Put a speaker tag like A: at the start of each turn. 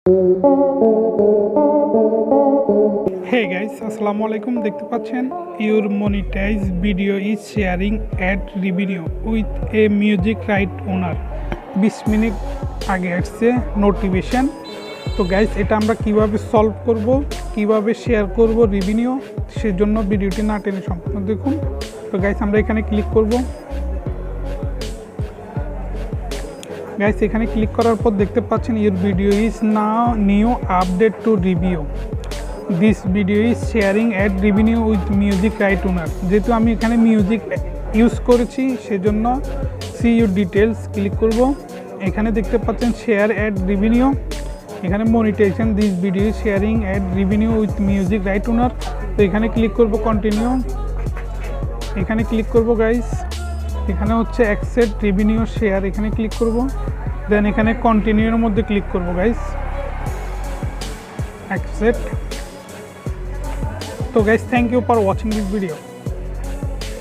A: Hey guys, আসসালামু আলাইকুম। দেখতে পাচ্ছেন your monetized video is sharing ad revenue with a music right owner 20 minute আগে আসছে নোটিফিকেশন। তো গাইস এটা আমরা কিভাবে সলভ করব, কিভাবে শেয়ার করব রেভিনিউ, সেজন্য ভিডিওটি না টেনে সম্পূর্ণ দেখুন। তো গাইস আমরা এখানে ক্লিক করব। গাইস এখানে ক্লিক করার পর দেখতে পাচ্ছেন your video is now new update to review, this video is sharing ad revenue with music right owner। যেহেতু আমি এখানে মিউজিক ইউজ করেছি সেজন্য see your details ক্লিক করব। এখানে দেখতে পাচ্ছেন শেয়ার অ্যাড রেভিনিউ, এখানে monetization this video sharing ad revenue with music right owner. তো এখানে ক্লিক করব কন্টিনিউ, এখানে ক্লিক করব গাইস। এখানে হচ্ছে অ্যাকসেপ্ট রেভিনিউ শেয়ার, এখানে ক্লিক করব। দেন এখানে কন্টিনিউর মধ্যে ক্লিক করব গাইস, অ্যাকসেপ্ট। তো guys thank you for watching this video.